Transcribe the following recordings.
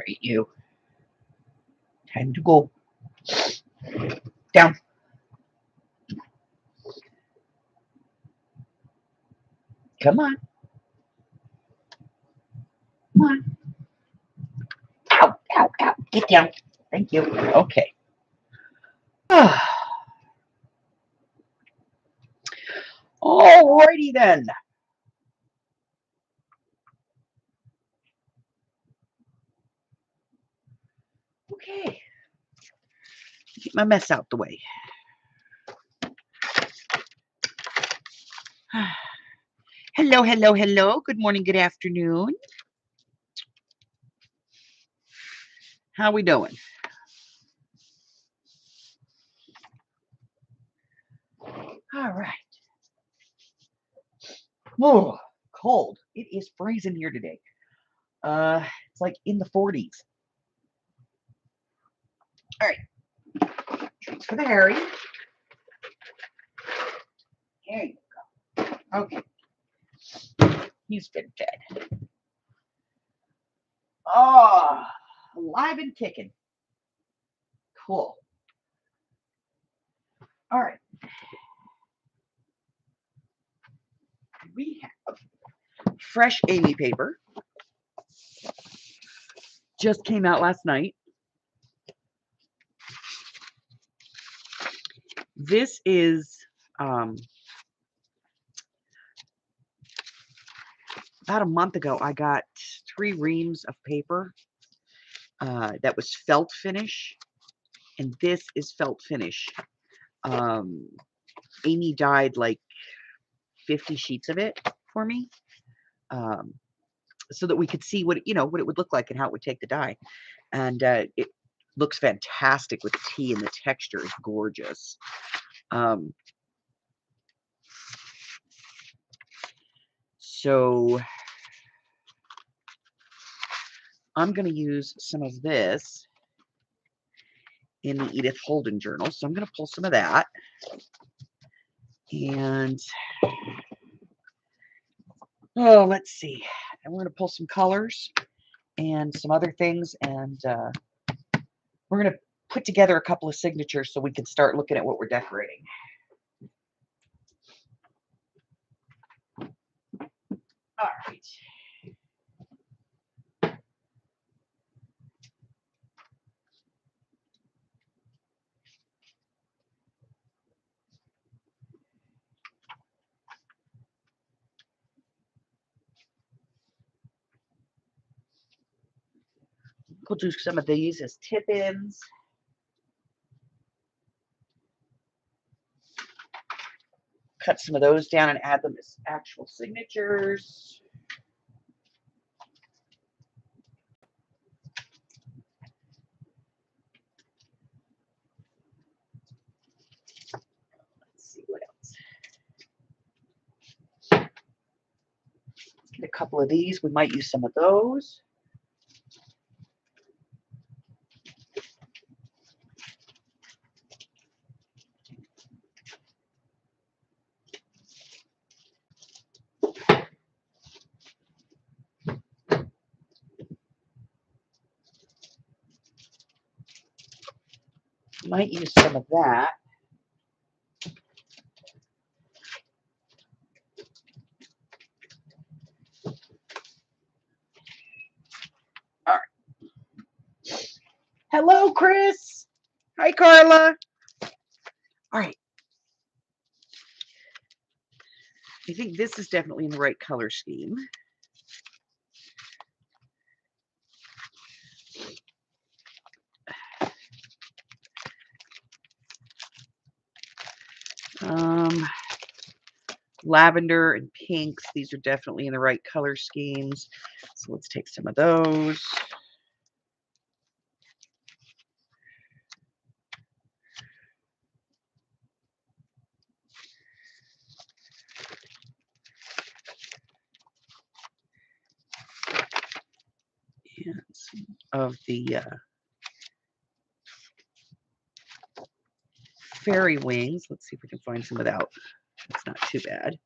right, you. Time to go. Down. Come on. Come on. Ow, ow, ow. Get down. Thank you. Okay. Alrighty then. Okay. Get my mess out the way. Hello, hello, hello. Good morning, good afternoon. How we doing? All right. Oh, cold. It is freezing here today. It's like in the 40s. All right. Treats for the Harry. There you go. Okay. He's been fed. Oh, alive and kicking. Cool. All right. We have fresh Amy paper. Just came out last night. This is about a month ago. I got 3 reams of paper that was felt finish, and this is felt finish. Amy dyed like 50 sheets of it for me, so that we could see what what it would look like and how it would take the dye. And it looks fantastic with the tea, and the texture is gorgeous. So I'm going to use some of this in the Edith Holden journal. So I'm going to pull some of that. And let's see. And we're going to pull some colors and some other things. And we're going to put together a couple of signatures so we can start looking at what we're decorating. All right. We'll do some of these as tip-ins. Cut some of those down and add them as actual signatures. Let's see what else. Let's get a couple of these. We might use some of those. Might use some of that. All right. Hello, Chris. Hi, Carla. All right. I think this is definitely in the right color scheme. Lavender and pinks. These are definitely in the right color schemes. So let's take some of those. And some of the fairy wings. Let's see if we can find some without. It's not too bad.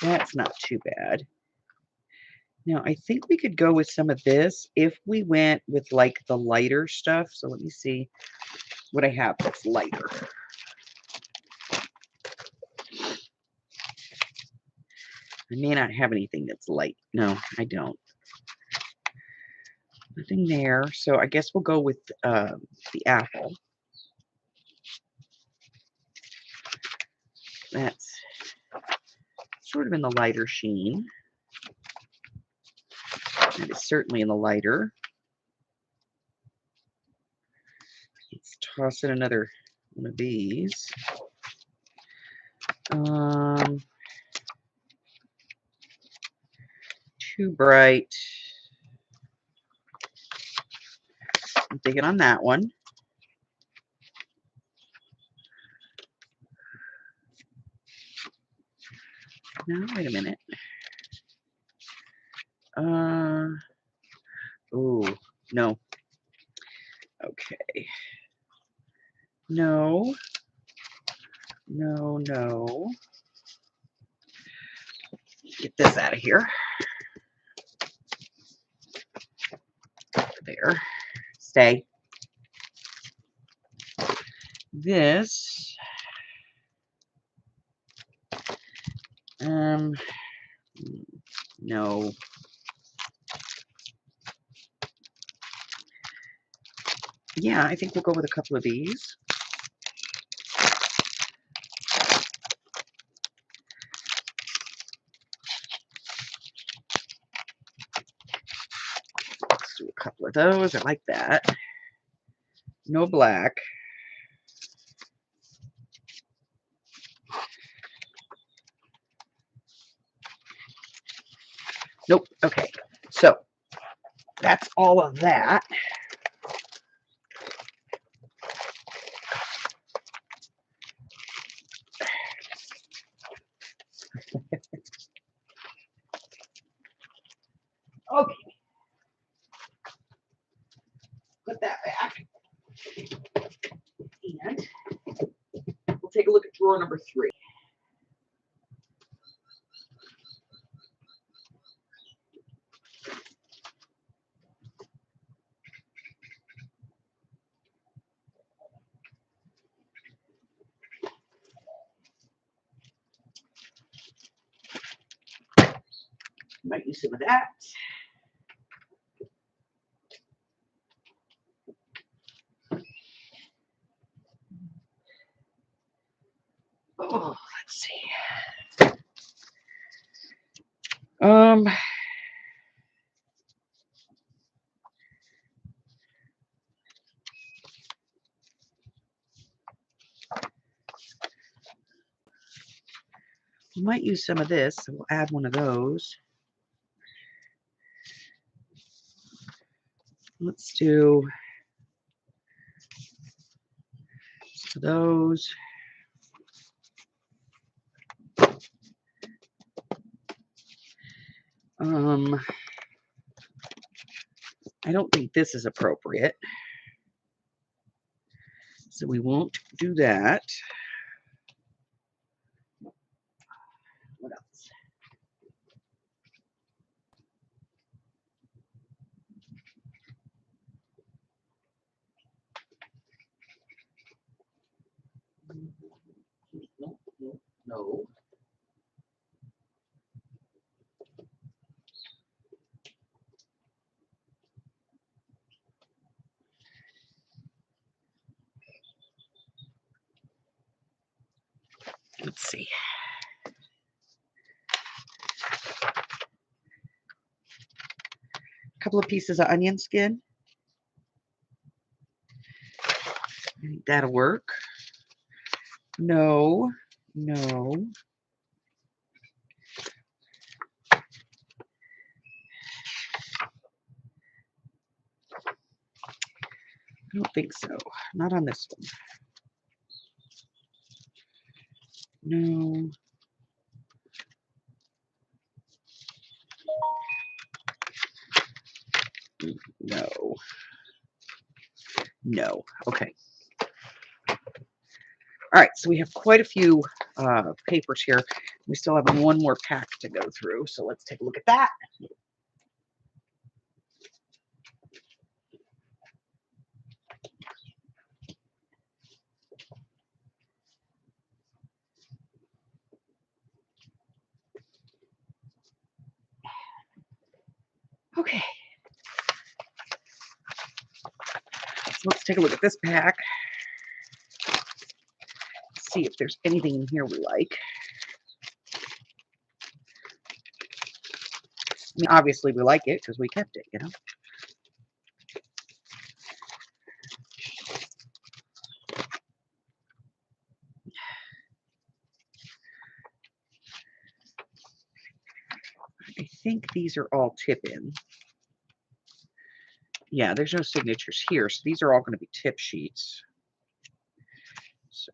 That's not too bad. Now, I think we could go with some of this if we went with like the lighter stuff. So let me see what I have that's lighter. I may not have anything that's light. No, I don't. Nothing there. So I guess we'll go with the apple. That's sort of in the lighter sheen. That is certainly in the lighter. Let's toss in another one of these. Too bright. I'm digging on that one. No, wait a minute. Oh, no. Okay. No. No, no. Get this out of here. There. Stay. This. No. Yeah, I think we'll go with a couple of these. Let's do a couple of those. I like that. No black. Nope. Okay. So that's all of that. Okay. Put that back. And we'll take a look at drawer number 3. Might use some of that. Oh, let's see. We might use some of this, so we'll add one of those. Let's do those. I don't think this is appropriate, so we won't do that. What else? No, no, no. Let's see. A couple of pieces of onion skin. I think that'll work. No, no. I don't think so. Not on this one. No. No. No. Okay. All right, so we have quite a few papers here. We still have one more pack to go through, so let's take a look at that. Okay. So let's take a look at this pack. See if there's anything in here we like. I mean, obviously we like it because we kept it, you know. I think these are all tip-in. Yeah, there's no signatures here, so these are all going to be tip sheets. So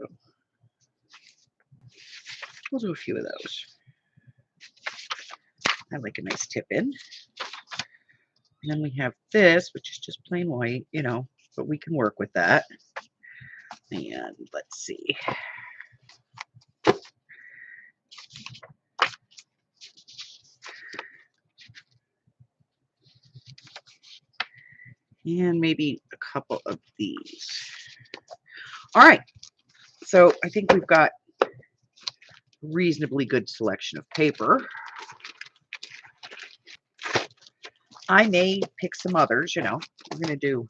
we'll do a few of those. I like a nice tip-in. And then we have this, which is just plain white, you know, but we can work with that. And let's see. And maybe a couple of these. All right. So I think we've got a reasonably good selection of paper. I may pick some others, you know. I'm going to do,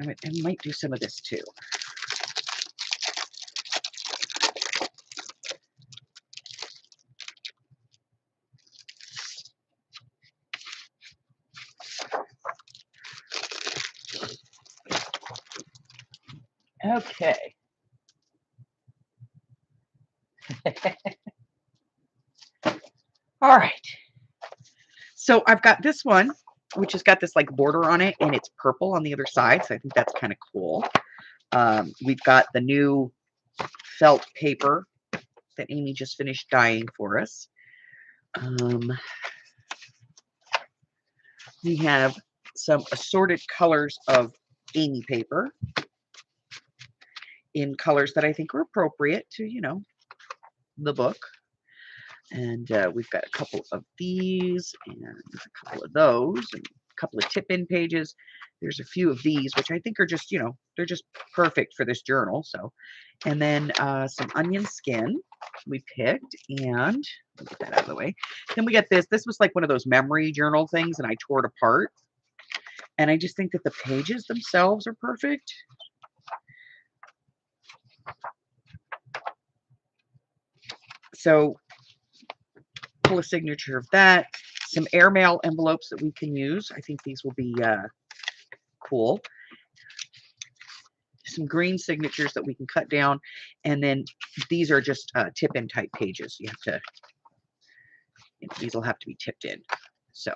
I might do some of this too. Okay. All right. So I've got this one, which has got this like border on it, and it's purple on the other side. So I think that's kind of cool. We've got the new felt paper that Amy just finished dyeing for us. We have some assorted colors of Amy paper in colors that I think are appropriate to, you know, the book. And we've got a couple of these and a couple of those and a couple of tip-in pages. There's a few of these, which I think are just, you know, they're just perfect for this journal. So, and then some onion skin we picked, and get that out of the way. Then we got this. This was like one of those memory journal things, and I tore it apart. And I just think that the pages themselves are perfect. So pull a signature of that. Some airmail envelopes that we can use. I think these will be cool. Some green signatures that we can cut down. And then these are just tip-in type pages. You have to, you know, these will have to be tipped in. So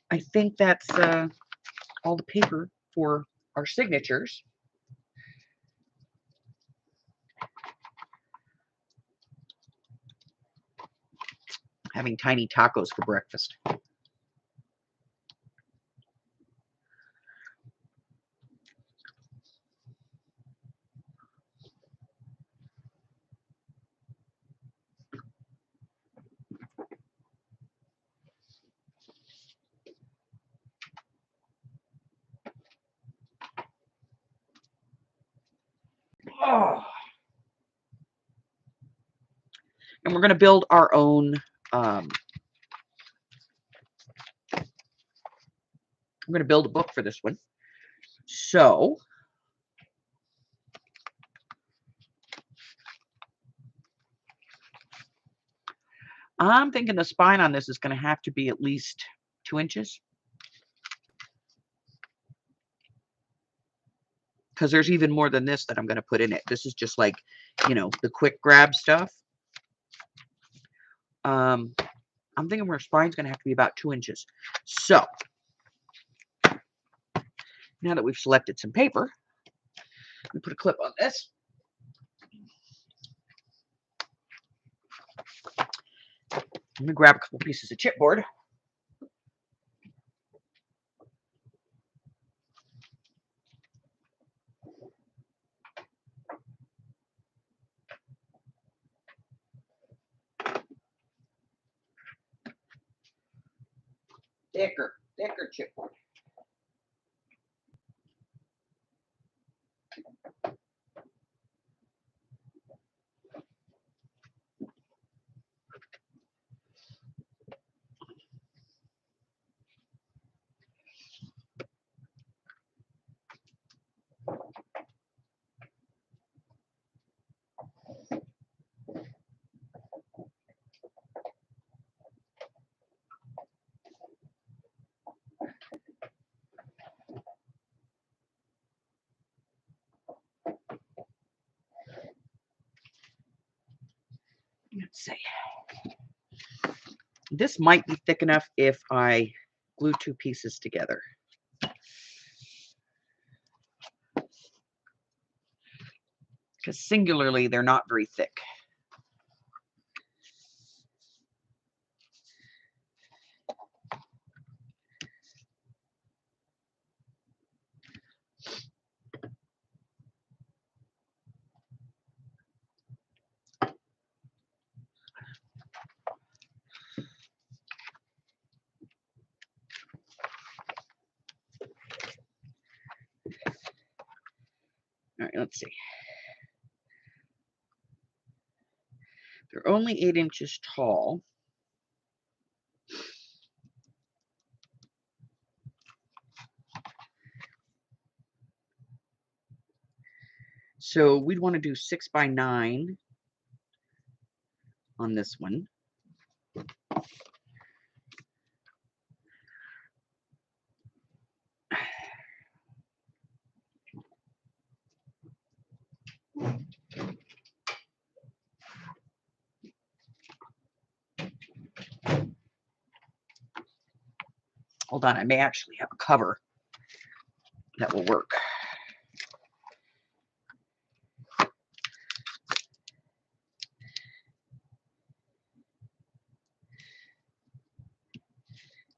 I think that's all the paper for our signatures. Having tiny tacos for breakfast. Oh. And we're going to build our own. I'm going to build a book for this one. So I'm thinking the spine on this is going to have to be at least 2 inches. Because there's even more than this that I'm going to put in it. This is just like, you know, the quick grab stuff. I'm thinking our spine's going to have to be about 2 inches. So now that we've selected some paper, let me put a clip on this. I'm going to grab a couple pieces of chipboard. Thicker chipboard. Let's see. This might be thick enough if I glue two pieces together. Because singularly, they're not very thick. All right, let's see. They're only 8 inches tall. So we'd want to do 6 by 9 on this one. Hold on, I may actually have a cover that will work.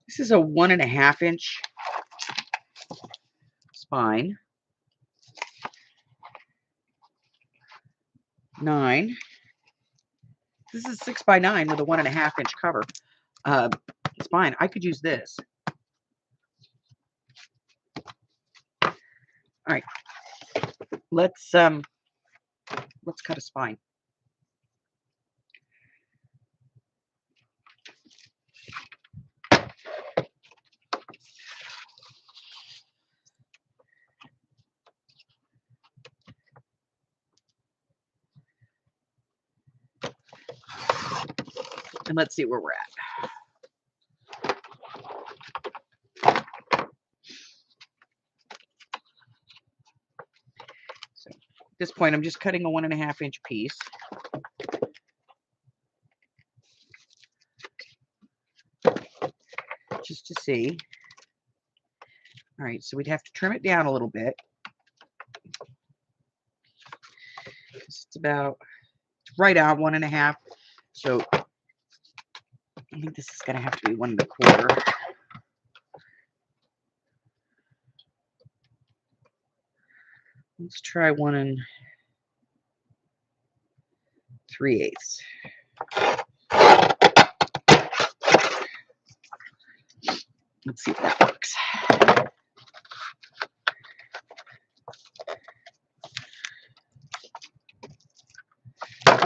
This is a 1.5 inch spine. 9. This is 6 by 9 with a 1.5 inch cover. Spine. I could use this. All right. Let's cut a spine. And let's see where we're at. So at this point, I'm just cutting a 1.5 inch piece. Just to see. All right, so we'd have to trim it down a little bit. It's right out 1.5. So I think this is going to have to be 1.25. Let's try 1 3/8. Let's see if that works.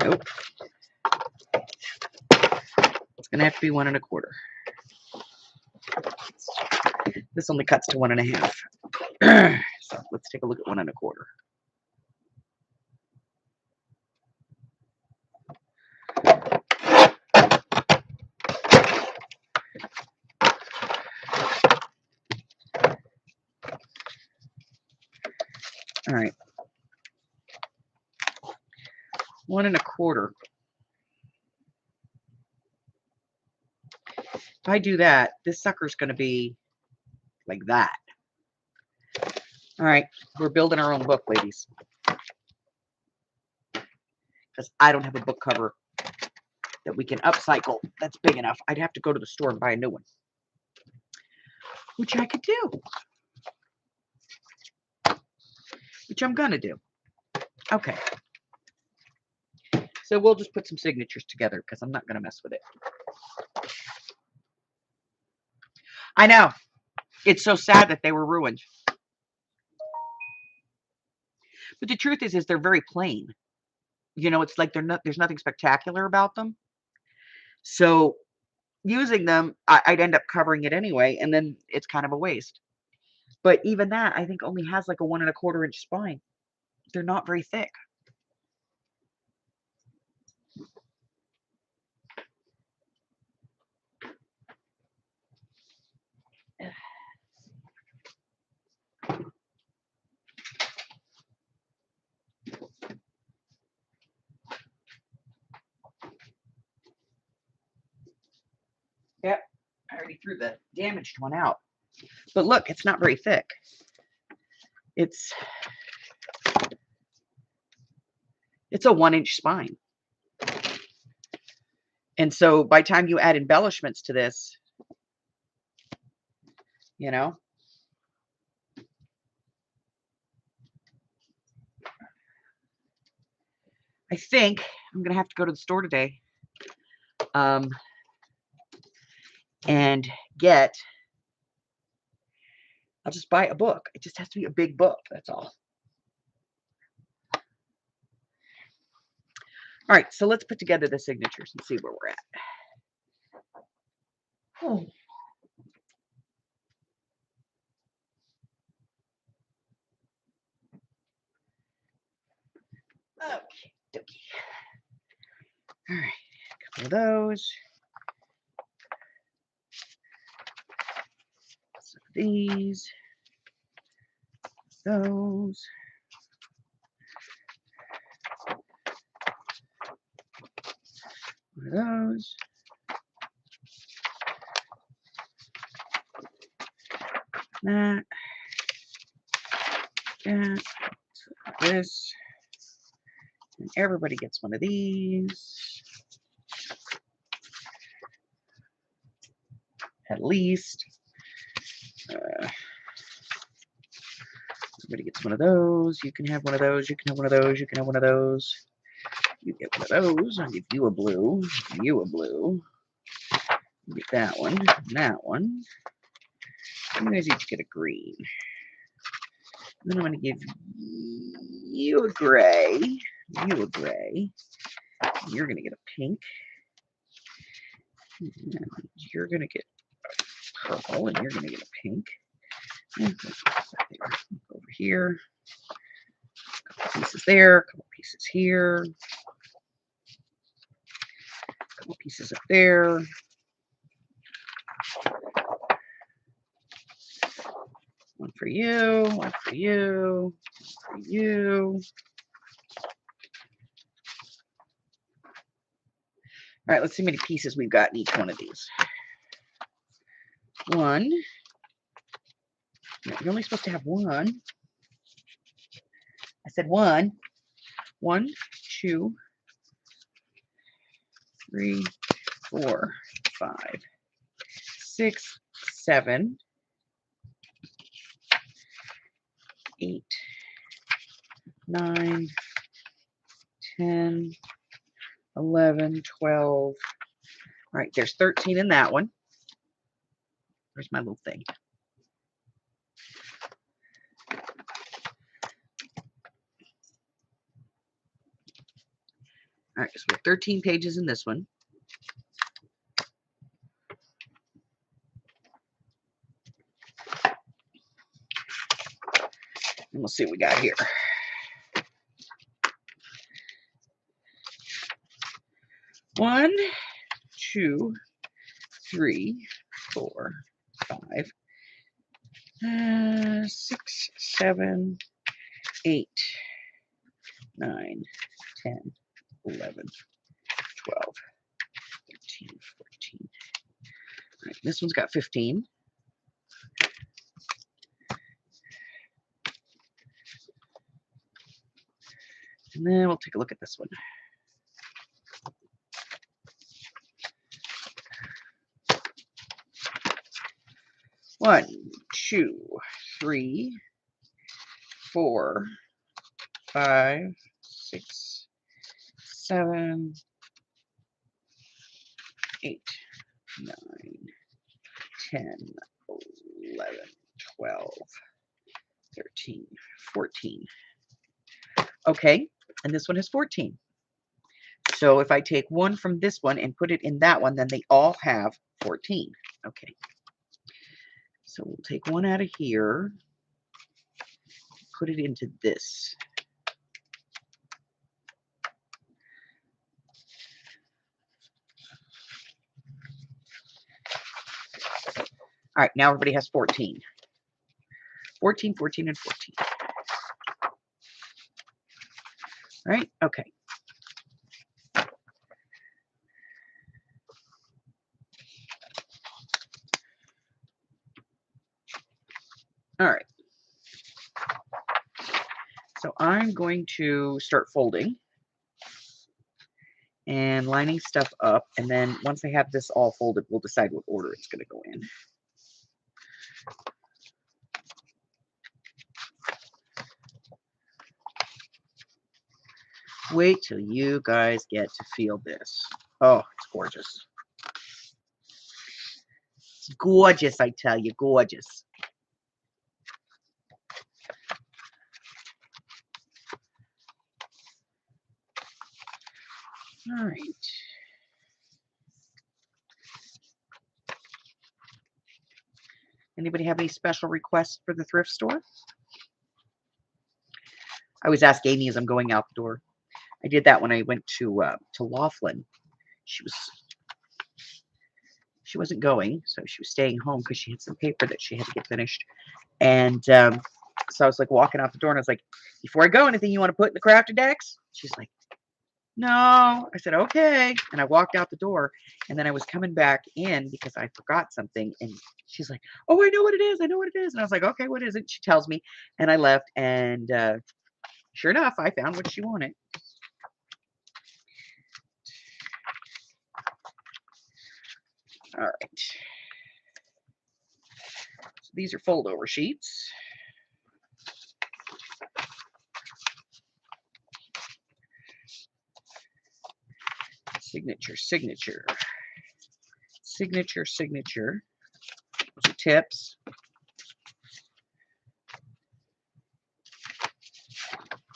Nope. It's going to have to be 1.25. This only cuts to 1.5. So let's take a look at 1.25. All right. 1.25. If I do that, this sucker's going to be like that. All right. We're building our own book, ladies. Because I don't have a book cover that we can upcycle that's big enough. I'd have to go to the store and buy a new one, which I could do, which I'm gonna do. Okay, so we'll just put some signatures together because I'm not gonna mess with it. I know, it's so sad that they were ruined, but the truth is they're very plain. You know, it's like there's nothing spectacular about them. So using them, I'd end up covering it anyway, and then it's kind of a waste. But even that, I think, only has like a 1.25 inch spine. They're not very thick. Yep, I already threw the damaged one out. But look, it's not very thick. It's a 1-inch spine. And so by the time you add embellishments to this, you know, I think I'm going to have to go to the store today and get, I'll just buy a book. It just has to be a big book. That's all. All right, so let's put together the signatures and see where we're at. Oh. Okay, dokie. All right, a couple of those. Some of these. Those. One of those. That. That. This. And everybody gets one of these. At least. Everybody gets one of those. You can have one of those. You can have one of those. You can have one of those. You get one of those. I'll give you a blue. You a blue. You get that one. And that one. You guys each get a green. And then I'm going to give you a gray. You a gray. You're going to get a pink. And you're going to get a purple. And you're going to get a pink. And over here. A couple pieces there. A couple pieces here. A couple pieces up there. One for you. One for you. One for you. All right, let's see how many pieces we've got in each one of these. One. No, you're only supposed to have one. I said one. 1, 2, 3, 4, 5, 6, 7, 8, 9, 10, 11, 12. All right, there's 13 in that one. Where's my little thing? All right, so we have 13 pages in this one. And we'll see what we got here. One, 2, 3, 4, 5, 6, 7, 8, 9, 10, 11, 12, 13, 14. All right, this one's got 15. And then we'll take a look at this one. One, 2, 3, 4, 5, 6, 7, 8, 9, 10, 11, 12, 13, 14. Okay, and this one has 14. So if I take one from this one and put it in that one, then they all have 14. Okay. So we'll take one out of here, put it into this. All right, now everybody has 14. 14, 14, and 14. All right, okay. All right. So I'm going to start folding and lining stuff up. And then once I have this all folded, we'll decide what order it's going to go in. Wait till you guys get to feel this. Oh, it's gorgeous. It's gorgeous, I tell you, gorgeous. All right. Anybody have any special requests for the thrift store? I always ask Amy as I'm going out the door. I did that when I went to Laughlin. She wasn't going, so she was staying home because she had some paper that she had to get finished. And so I was like walking out the door, and I was like, "Before I go, anything you want to put in the crafted decks?" She's like, "No." I said, "Okay." And I walked out the door, and then I was coming back in because I forgot something. And she's like, "Oh, I know what it is. I know what it is." And I was like, "Okay, what is it?" She tells me, and I left. And sure enough, I found what she wanted. All right. So these are fold over sheets. Signature, signature. Signature, signature. Those are tips.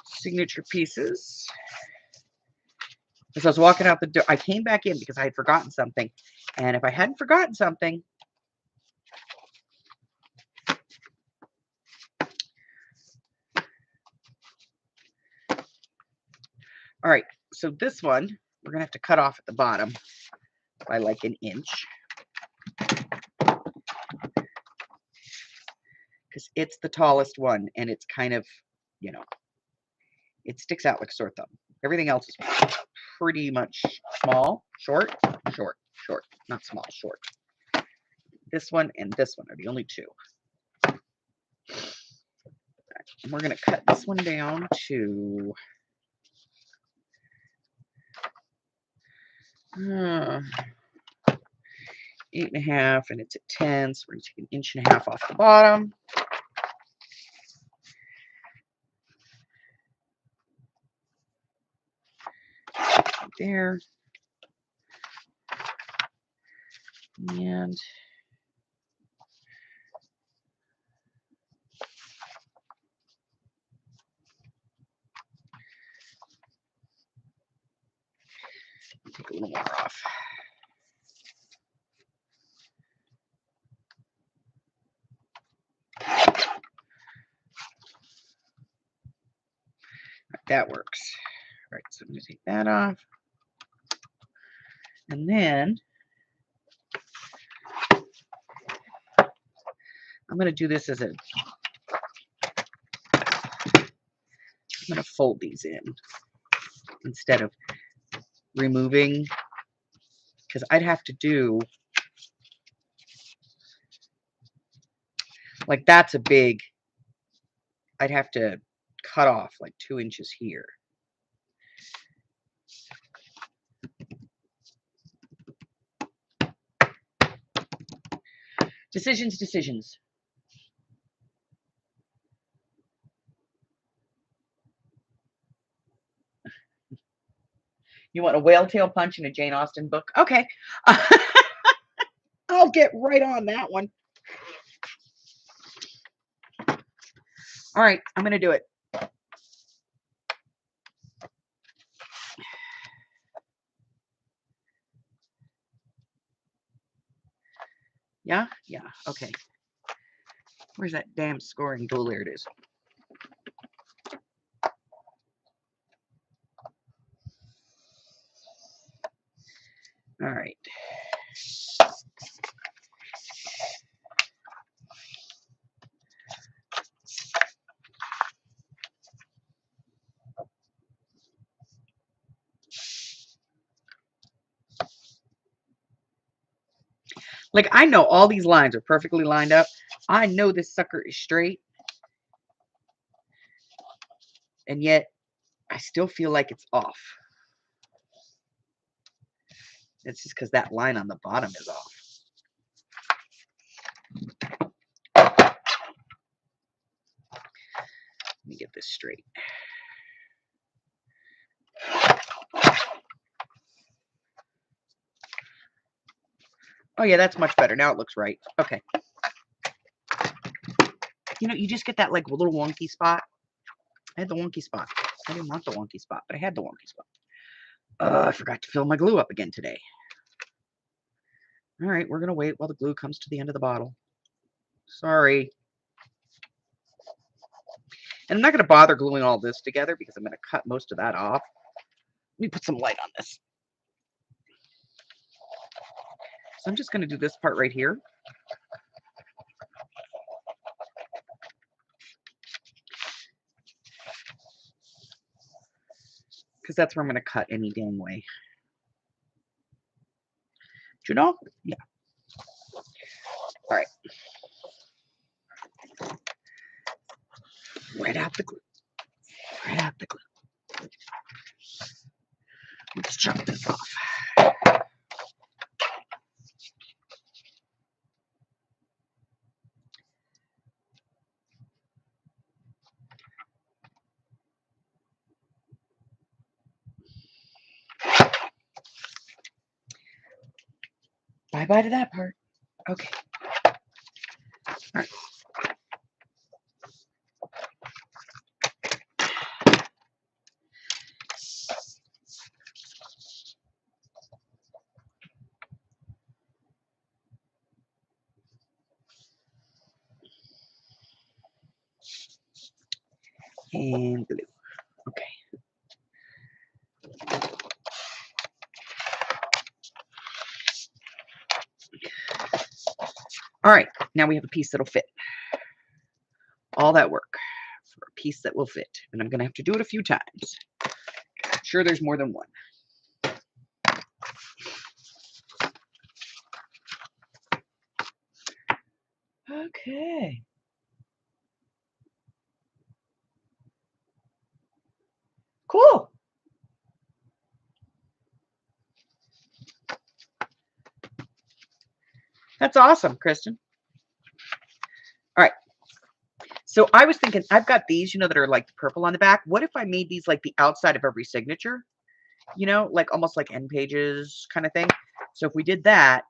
Signature pieces. As I was walking out the door, I came back in because I had forgotten something. And if I hadn't forgotten something, all right, so this one, we're going to have to cut off at the bottom by like an inch. Because it's the tallest one, and it's kind of, you know, it sticks out like a sore thumb. Everything else is pretty much small, short, short, short. Not small, short. This one and this one are the only two. Right, and we're going to cut this one down to 8.5, and it's at 10, so we're going to take 1.5 inches off the bottom. There. And take a little more off. That works. All right, so I'm going to take that off. And then I'm going to do this as a, I'm going to fold these in instead of removing, because I'd have to do, like that's a big, I'd have to cut off like 2 inches here. Decisions, decisions. You want a whale tail punch in a Jane Austen book? Okay. I'll get right on that one. All right, I'm going to do it. Yeah? Yeah, okay. Where's that damn scoring tool? There it is. All right. Like, I know all these lines are perfectly lined up. I know this sucker is straight. And yet, I still feel like it's off. It's just because that line on the bottom is off. Let me get this straight. Oh, yeah, that's much better. Now it looks right. Okay. You know, you just get that, like, little wonky spot. I had the wonky spot. I didn't want the wonky spot, but I had the wonky spot. I forgot to fill my glue up again today. All right, we're going to wait while the glue comes to the end of the bottle. Sorry. And I'm not going to bother gluing all this together because I'm going to cut most of that off. Let me put some light on this. So I'm just going to do this part right here. Because that's where I'm going to cut any dang way. Do you know? Yeah. All right. Right out the glue. Right out the glue. Let's chop this off. Bye-bye to that part. Okay. All right. And glue. Okay. All right. Now we have a piece that'll fit. All that work for a piece that will fit. And I'm going to have to do it a few times. I'm sure there's more than one. Okay. Cool. That's awesome, Kristen. All right. So I was thinking, I've got these, you know, that are like the purple on the back. What if I made these like the outside of every signature? You know, like almost like end pages kind of thing. So if we did that,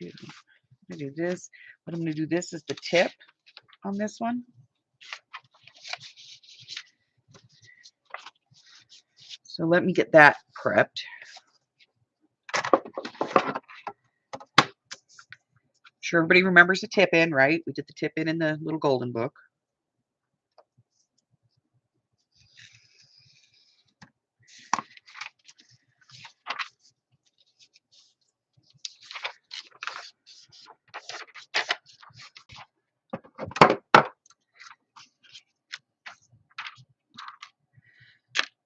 I'm going to do this. What I'm going to do this is the tip on this one. So let me get that prepped. Sure, everybody remembers the tip in, right? We did the tip in the little golden book.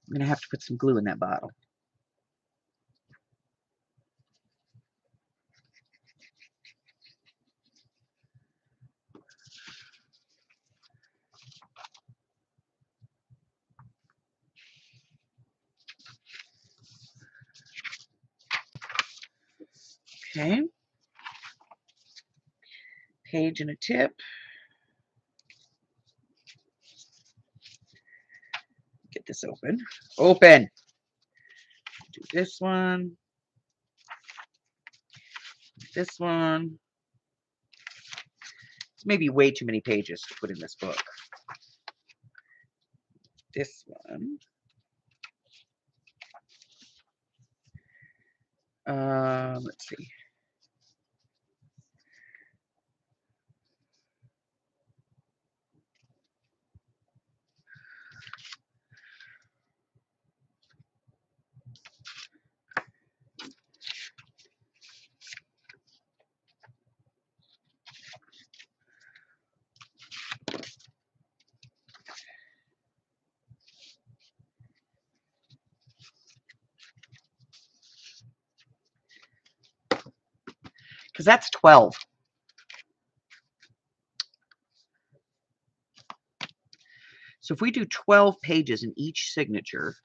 I'm going to have to put some glue in that bottle. Okay. Page and a tip. Get this open. Open. Do this one. This one. It's maybe way too many pages to put in this book. This one. Let's see. because that's 12. So if we do 12 pages in each signature,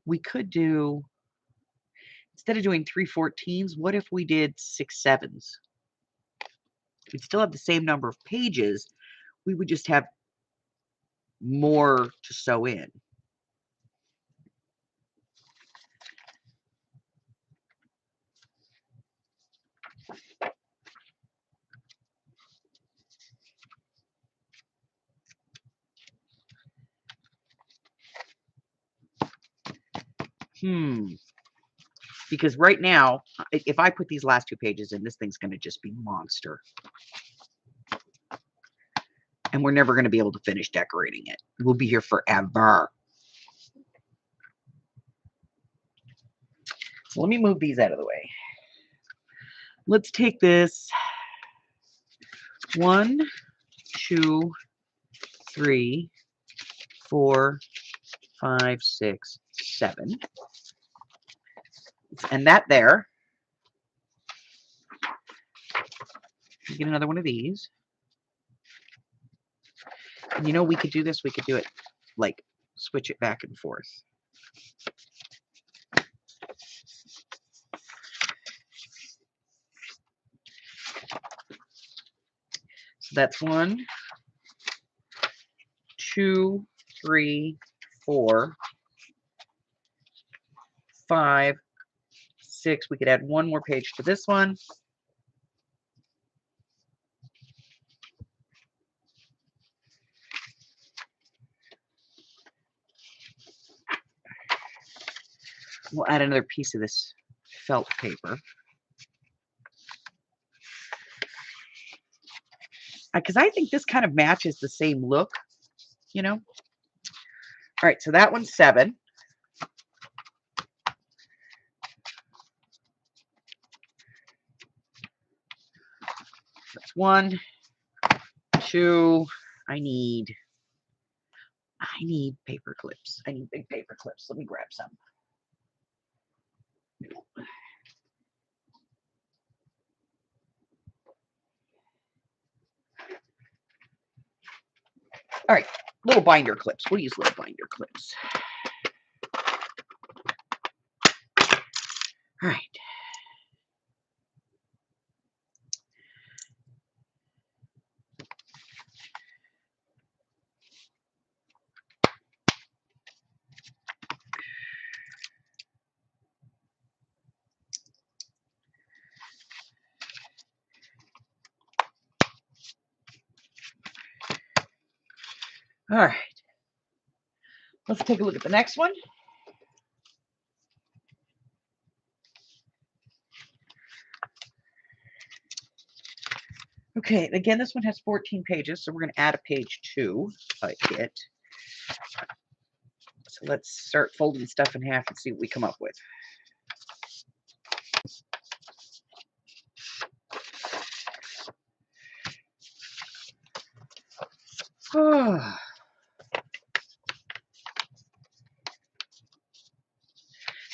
we could do, instead of doing 3 14s, what if we did 6 7s? We'd still have the same number of pages. We would just have more to sew in. Because right now, if I put these last 2 pages in, this thing's going to just be monster. And we're never going to be able to finish decorating it. We'll be here forever. So let me move these out of the way. Let's take this 1, 2, 3, 4, 5, 6, 7. And that there. Get another one of these. And you know, we could do this. We could do it like switch it back and forth. So that's 1, 2, 3, 4, 5, 6. We could add one more page to this one. We'll add another piece of this felt paper. Because I think this kind of matches the same look, you know. All right, so that one's 7. That's 1, 2. I need paper clips. I need big paper clips. Let me grab some. All right, little binder clips. We'll use little binder clips. All right. All right. Let's take a look at the next one. Okay, again, this one has 14 pages, so we're going to add a page 2 hit. So let's start folding stuff in half and see what we come up with.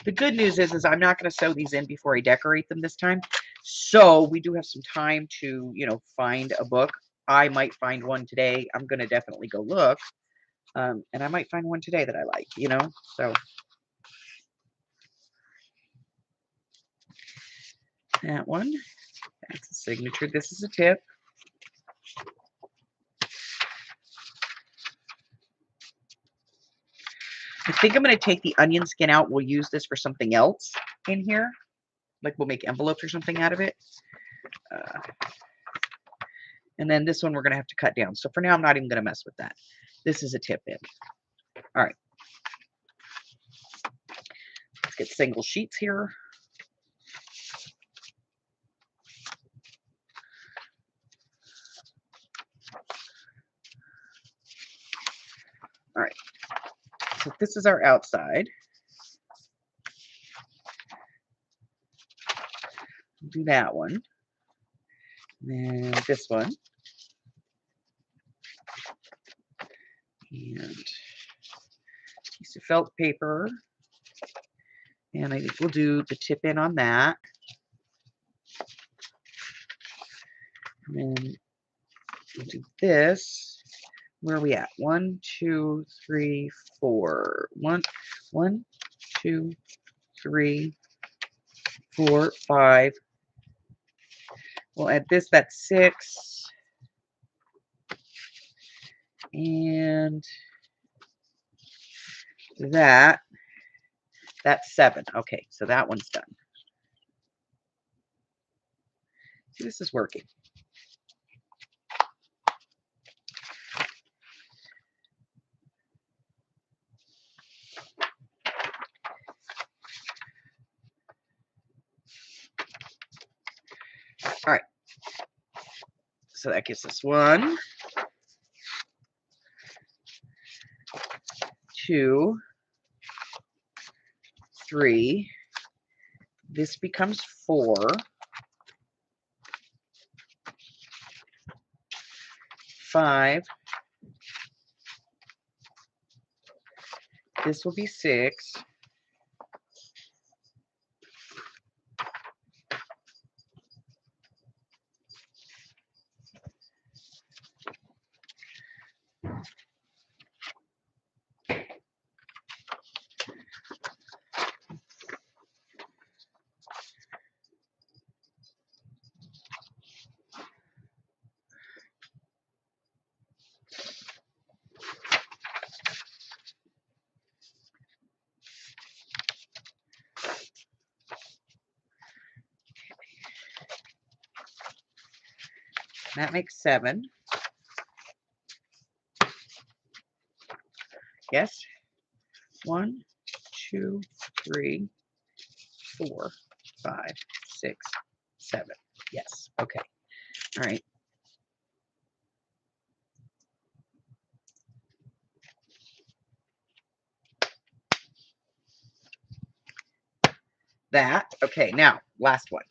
The good news is I'm not going to sew these in before I decorate them this time. So we do have some time to, you know, find a book. I might find one today. I'm going to definitely go look. And I might find one today that I like, you know. So that one, that's a signature. This is a tip. I think I'm going to take the onion skin out. We'll use this for something else in here. Like we'll make envelopes or something out of it. And then this one we're going to have to cut down. So for now, I'm not even going to mess with that. This is a tip in. All right. Let's get single sheets here. All right. So this is our outside. Do that one. And then this one. And piece of felt paper. And I think we'll do the tip in on that. And then we'll do this. Where are we at? 1, 2, 3, 4. 1, 2, 3, 4, 5. We'll add this, that's 6. And that's 7. Okay, so that one's done. See, this is working. All right. So that gives us 1, 2, 3. This becomes 4. 5. This will be 6. That makes 7. Yes. 1, 2, 3, 4, 5, 6, 7. Yes. Okay. All right. That. Okay. Now, last one.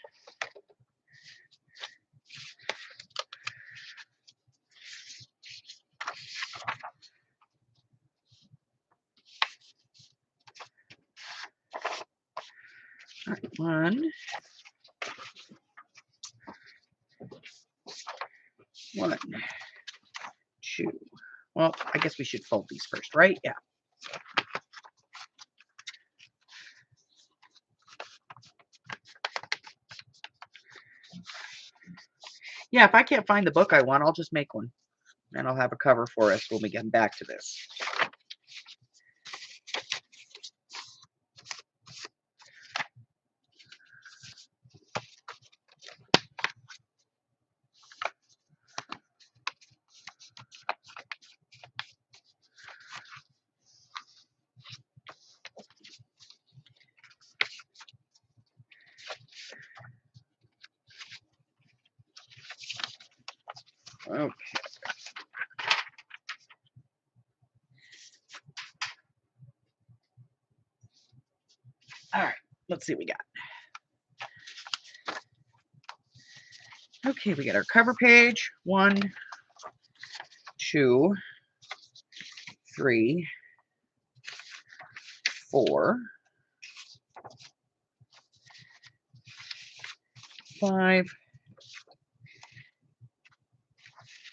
All right. 1, 1, 2. Well, I guess we should fold these first, right? Yeah. Yeah, if I can't find the book I want, I'll just make one. And I'll have a cover for us when we get back to this. Okay. All right. Let's see what we got. Okay, we got our cover page. 1, 2, 3, 4, 5,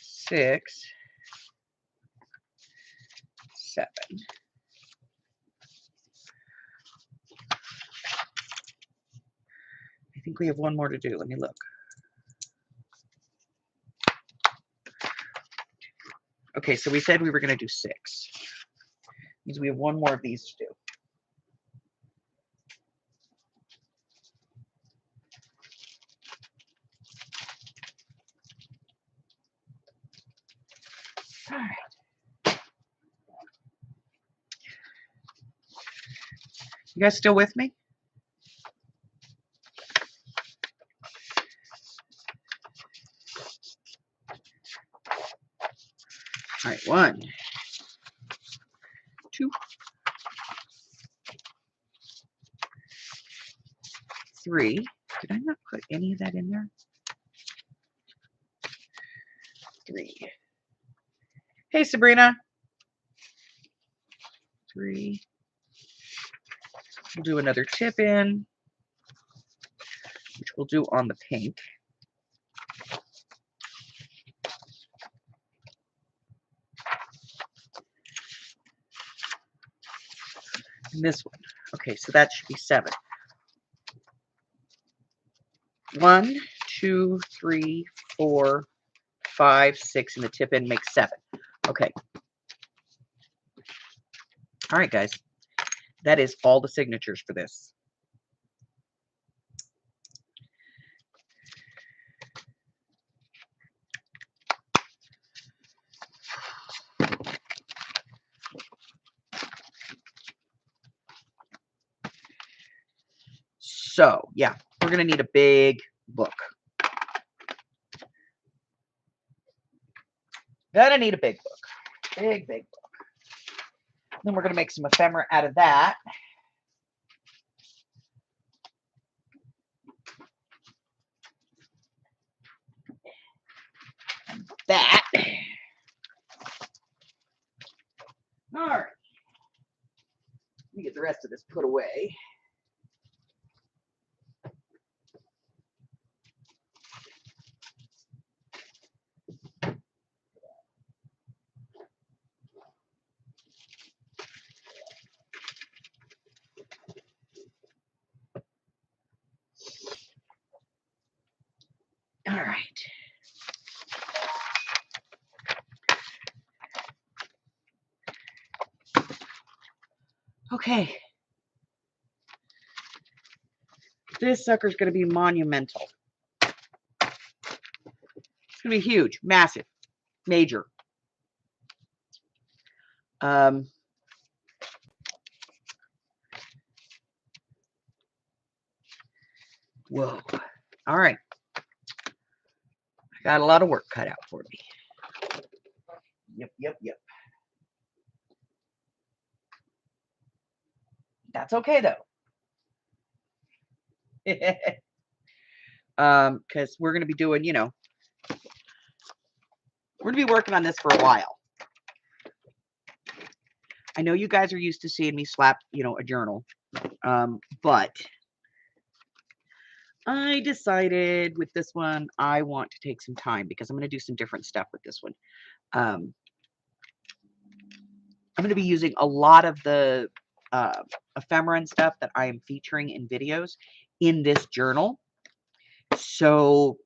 6, 7. I think we have one more to do. Let me look. Okay, so we said we were going to do 6. Means we have one more of these to do. All right. You guys still with me? All right, 1, 2, 3. Did I not put any of that in there? 3. Hey, Sabrina. 3, We'll do another tip in, which we'll do on the pink. And this one. Okay, so that should be 7. 1, 2, 3, 4, 5, 6, and the tip in makes 7. Okay. All right, guys. That is all the signatures for this. So, yeah, we're going to need a big book. Gonna need a big book. Big book. Then we're going to make some ephemera out of that. That. All right. Let me get the rest of this put away. All right. Okay. This sucker's going to be monumental. It's going to be huge, massive, major. Whoa. All right. I got a lot of work cut out for me. Yep. That's okay, though. Because we're going to be doing, you know, we're going to be working on this for a while. I know you guys are used to seeing me slap, you know, a journal. But I decided with this one, I want to take some time because I'm going to do some different stuff with this one. I'm going to be using a lot of the ephemera and stuff that I am featuring in videos in this journal. So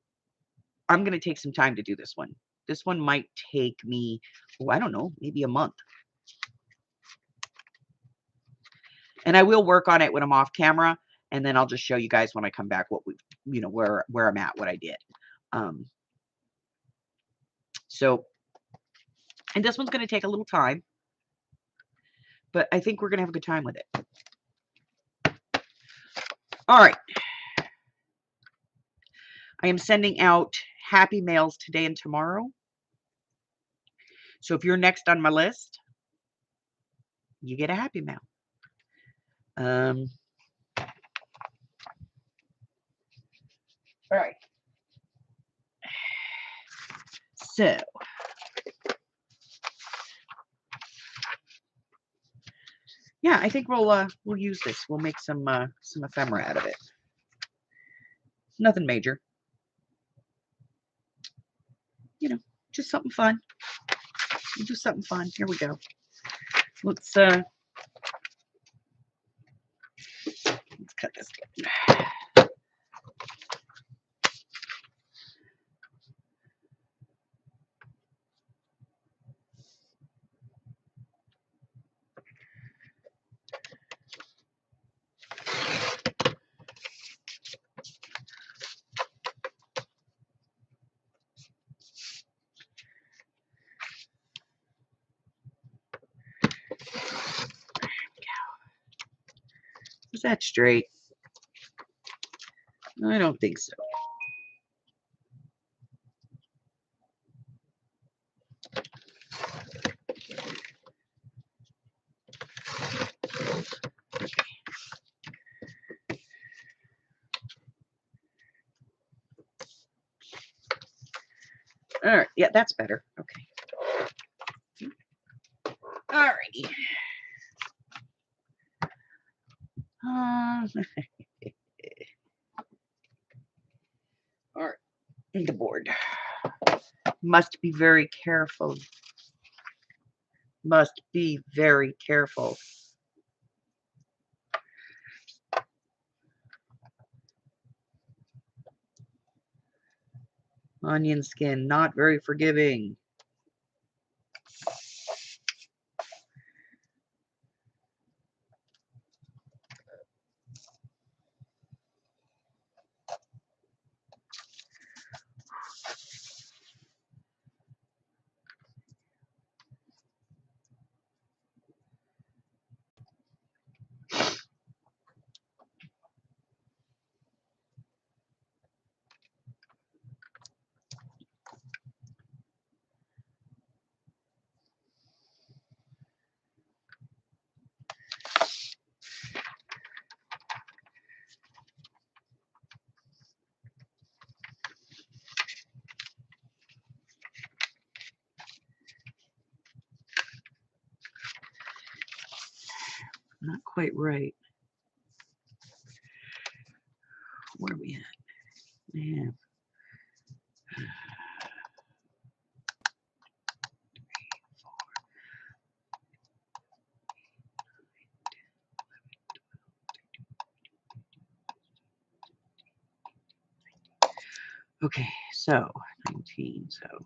I'm going to take some time to do this one. This one might take me, oh, I don't know, maybe a month. And I will work on it when I'm off camera, and then I'll just show you guys when I come back what we, you know, where I'm at, what I did. So, and this one's going to take a little time, but I think we're going to have a good time with it. All right. I am sending out happy mails today and tomorrow. So if you're next on my list, you get a happy mail. All right. So yeah, I think we'll use this. We'll make some ephemera out of it. Nothing major. You know, just something fun. Just something fun. Here we go. Let's cut this down. Is that straight? I don't think so. All right, yeah, that's better. Okay. All righty. All right, the board. Must be very careful. Must be very careful. Onion skin, not very forgiving. Not quite right. Where are we at? Yeah. Okay, so 19, so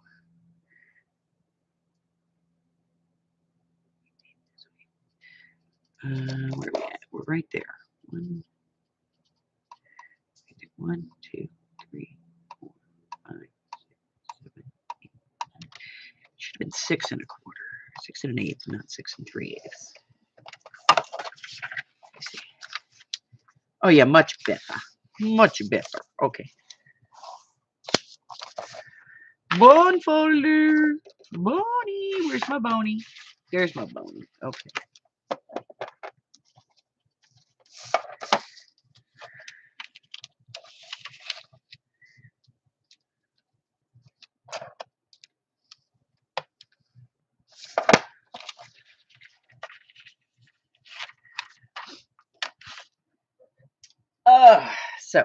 where are we at? We're right there. 1, 2, 3, 4, 5, 6, 7, 8, 9. Should have been 6 1/4. 6 1/8, not 6 3/8. Oh yeah, much better. Much better. Okay. Bone folder. Boney. Where's my Boney? There's my Boney. Okay. So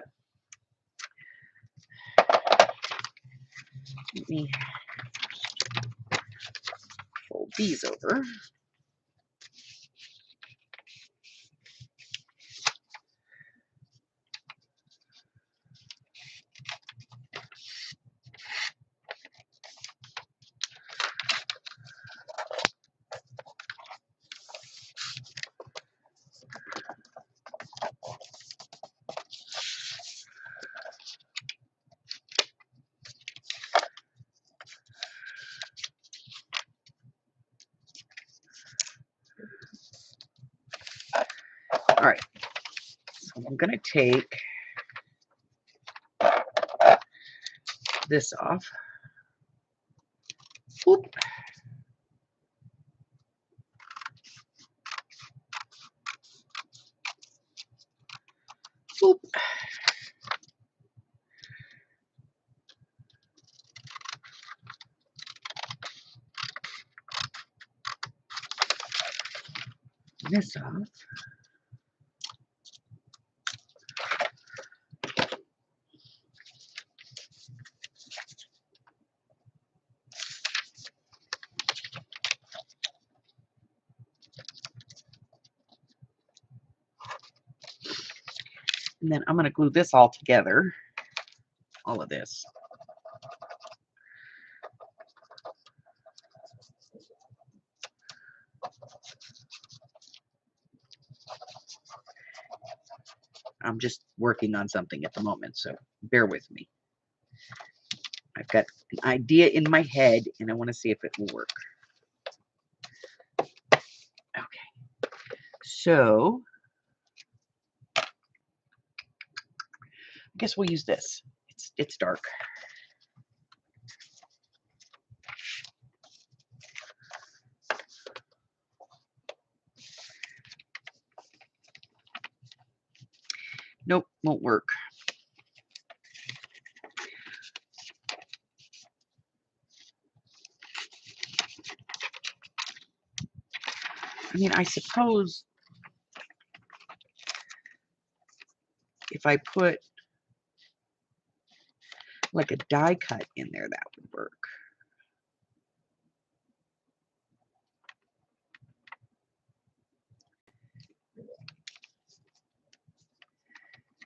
let me fold these over. All right. So I'm going to take this off. Whoop. Whoop. This off. And then I'm going to glue this all together. All of this. I'm just working on something at the moment, so bear with me. I've got an idea in my head, and I want to see if it will work. Okay. So, I guess we'll use this. It's dark. Nope, won't work. I mean, I suppose if I put like a die cut in there, that would work.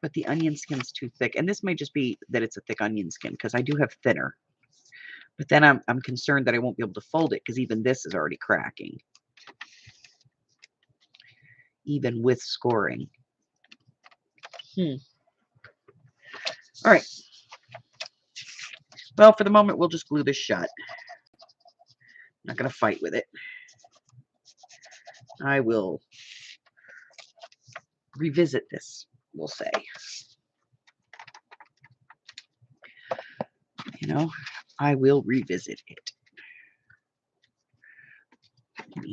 But the onion skin's too thick. And this may just be that it's a thick onion skin because I do have thinner. But then I'm concerned that I won't be able to fold it because even this is already cracking. Even with scoring. All right. Well, for the moment, we'll just glue this shut. I'm not going to fight with it. I will revisit this, we'll say. You know, I will revisit it. Let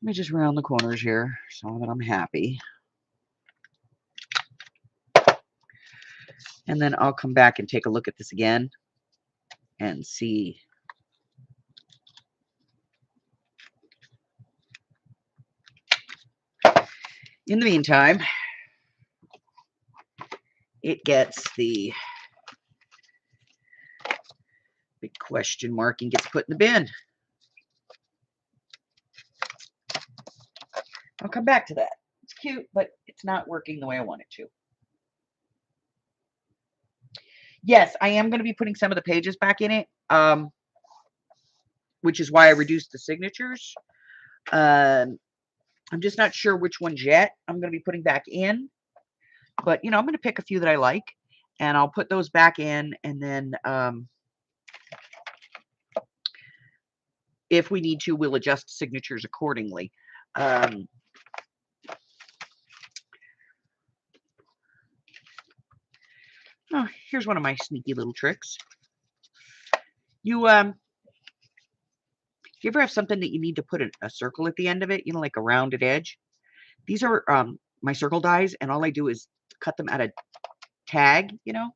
me just round the corners here so that I'm happy. And then I'll come back and take a look at this again and see. In the meantime, it gets the big question mark and gets put in the bin. I'll come back to that. It's cute, but it's not working the way I want it to. Yes, I am going to be putting some of the pages back in it, which is why I reduced the signatures. I'm just not sure which ones yet I'm going to be putting back in. But, you know, I'm going to pick a few that I like, and I'll put those back in, and then if we need to, we'll adjust signatures accordingly. Oh, here's one of my sneaky little tricks. You ever have something that you need to put a circle at the end of it, you know, like a rounded edge? These are my circle dies, and all I do is cut them at a tag, you know,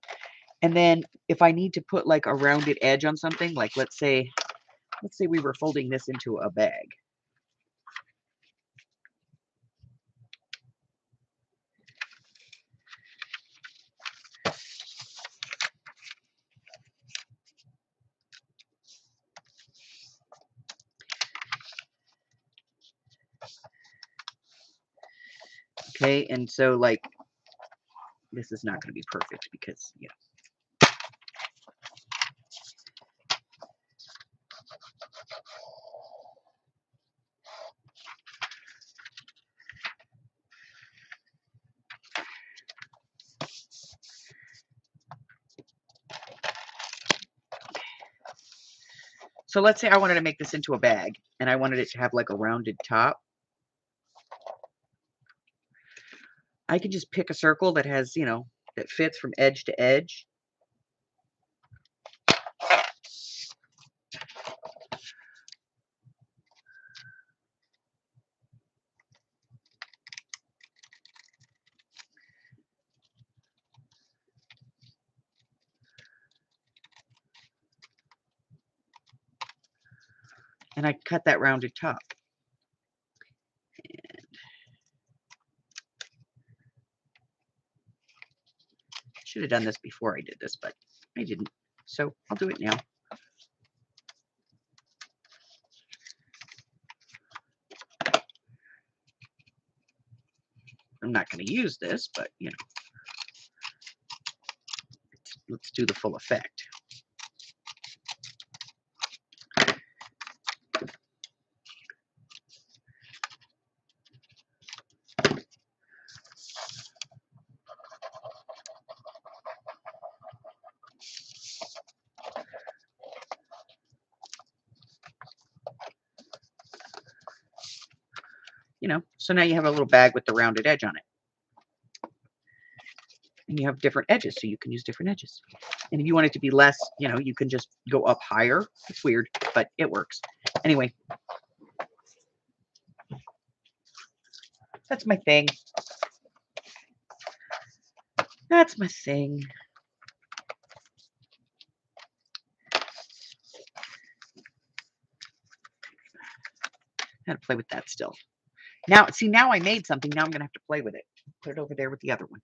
and then if I need to put like a rounded edge on something, like let's say we were folding this into a bag. Okay, and so like this is not going to be perfect because, you know. So let's say I wanted to make this into a bag and I wanted it to have like a rounded top. I could just pick a circle that has, you know, that fits from edge to edge. And I cut that rounded top. And should have done this before I did this, but I didn't. So I'll do it now. I'm not going to use this, but, you know, let's do the full effect. You know, so now you have a little bag with the rounded edge on it. And you have different edges, so you can use different edges. And if you want it to be less, you know, you can just go up higher. It's weird, but it works. Anyway, that's my thing. That's my thing. I gotta play with that still. Now, see, now I made something. Now I'm going to have to play with it. Put it over there with the other one.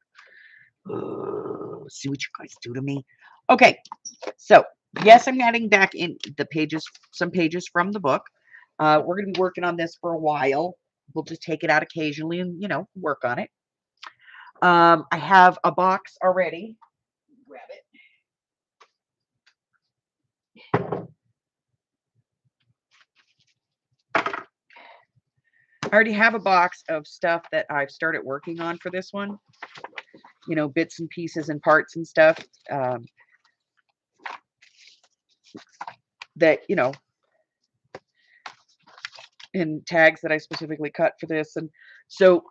See what you guys do to me. Okay, so yes, I'm adding back in the pages, some pages from the book. We're going to be working on this for a while. We'll just take it out occasionally and, you know, work on it. I have a box already. Grab it. I already have a box of stuff that I've started working on for this one. You know, bits and pieces and parts and stuff. That, you know, and tags that I specifically cut for this. And so,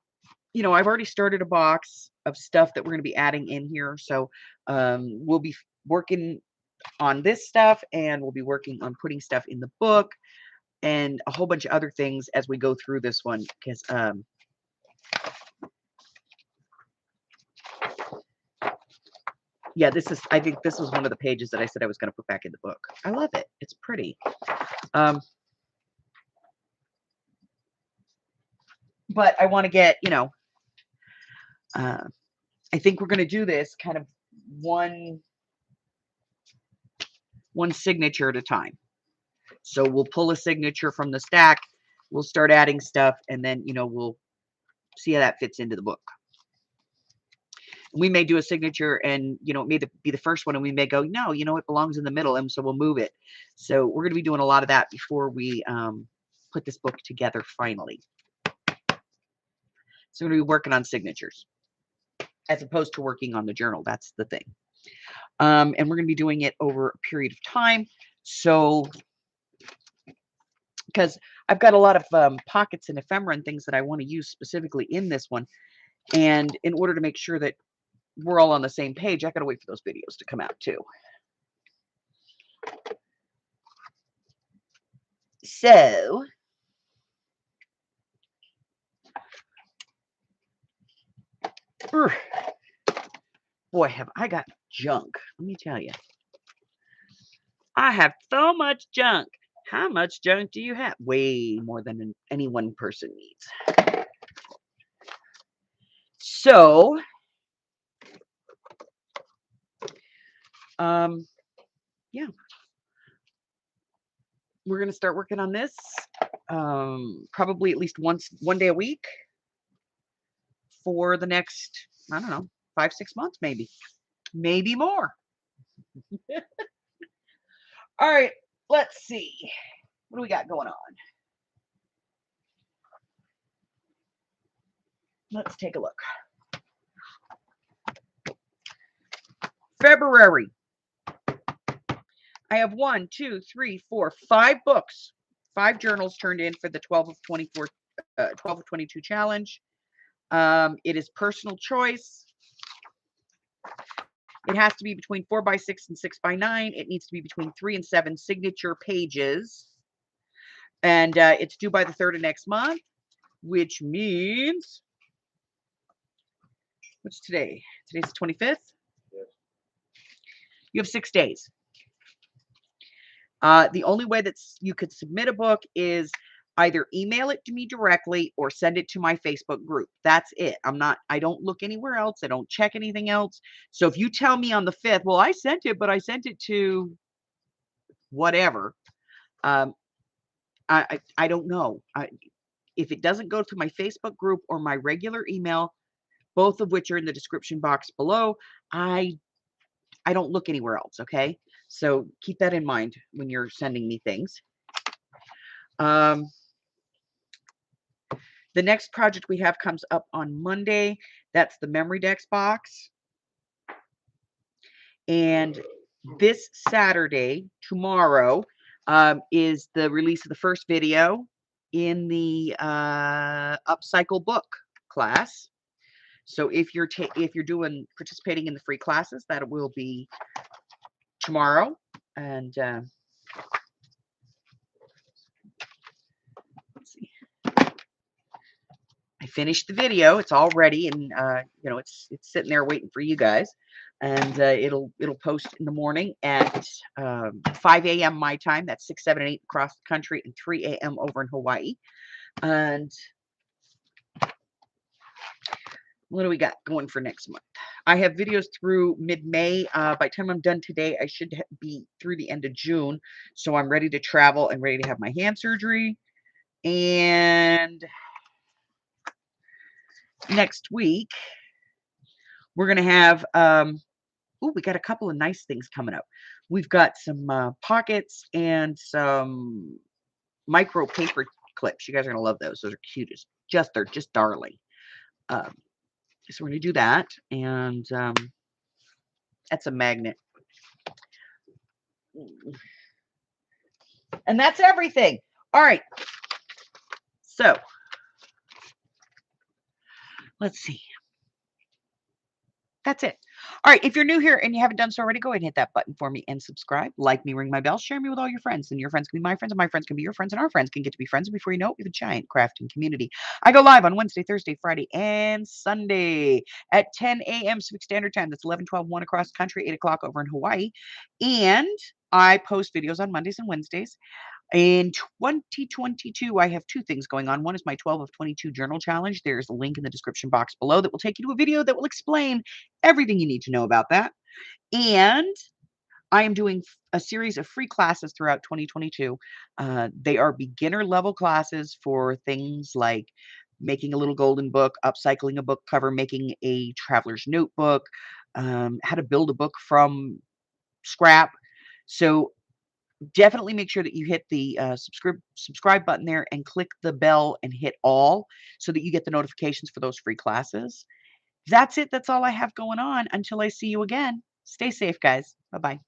you know, I've already started a box of stuff that we're going to be adding in here. So we'll be working on this stuff, and we'll be working on putting stuff in the book and a whole bunch of other things as we go through this one. Because yeah, I think this was one of the pages that I said I was going to put back in the book. I love it. It's pretty. But I want to get, you know, I think we're going to do this kind of one signature at a time. So we'll pull a signature from the stack. We'll start adding stuff, and then, you know, we'll see how that fits into the book. We may do a signature, and, you know, it may be the first one, and we may go, no, you know, it belongs in the middle, and so we'll move it. So we're going to be doing a lot of that before we put this book together finally. So we're going to be working on signatures as opposed to working on the journal. That's the thing. And we're going to be doing it over a period of time. So, because I've got a lot of pockets and ephemera and things that I want to use specifically in this one. And in order to make sure that we're all on the same page, I got to wait for those videos to come out too. So, boy, have I got junk. Let me tell you. I have so much junk. How much junk do you have? Way more than any one person needs. So, yeah. We're going to start working on this probably at least one day a week for the next, I don't know, 5-6 months, maybe more. All right, let's see. What do we got going on? Let's take a look. February. I have 1, 2, 3, 4, 5 books, 5 journals turned in for the 12 of 24, 12 of 22 challenge. It is personal choice. It has to be between 4x6 and 6x9. It needs to be between 3 and 7 signature pages. And it's due by the 3rd of next month, which means, what's today? Today's the 25th? Yes. You have 6 days. The only way that you could submit a book is either email it to me directly or send it to my Facebook group. That's it. I don't look anywhere else. I don't check anything else. So if you tell me on the 5th, well, I sent it, but I sent it to whatever. I don't know. If it doesn't go to my Facebook group or my regular email, both of which are in the description box below, I don't look anywhere else. Okay. So keep that in mind when you're sending me things. The next project we have comes up on Monday. That's the Memory Decks box. And this Saturday, tomorrow, is the release of the first video in the Upcycle book class. So if you're participating in the free classes, that will be tomorrow. And let's see. I finished the video. It's all ready, and you know, it's sitting there waiting for you guys. And it'll post in the morning at 5 a.m. my time. That's 6, 7, and 8 across the country, and 3 a.m. over in Hawaii. And what do we got going for next month? I have videos through mid-May. By the time I'm done today, I should be through the end of June. So I'm ready to travel and ready to have my hand surgery. And next week, we're going to have, we got a couple of nice things coming up. We've got some pockets and some micro paper clips. You guys are going to love those. Those are cute. They're just darling. So we're going to do that. And that's a magnet. And that's everything. All right. So let's see. That's it. All right. If you're new here and you haven't done so already, go ahead and hit that button for me and subscribe. Like me, ring my bell, share me with all your friends. And your friends can be my friends, and my friends can be your friends, and our friends can get to be friends. And before you know it, we have a giant crafting community. I go live on Wednesday, Thursday, Friday, and Sunday at 10 a.m. Pacific Standard Time. That's 11, 12, 1 across the country, 8 o'clock over in Hawaii. And I post videos on Mondays and Wednesdays. In 2022, I have two things going on. One is my 12 of 22 journal challenge. There's a link in the description box below that will take you to a video that will explain everything you need to know about that. And I am doing a series of free classes throughout 2022. They are beginner level classes for things like making a little golden book, upcycling a book cover, making a traveler's notebook, how to build a book from scrap. So definitely make sure that you hit the subscribe button there and click the bell and hit all so that you get the notifications for those free classes. That's it. That's all I have going on. Until I see you again, stay safe, guys. Bye-bye.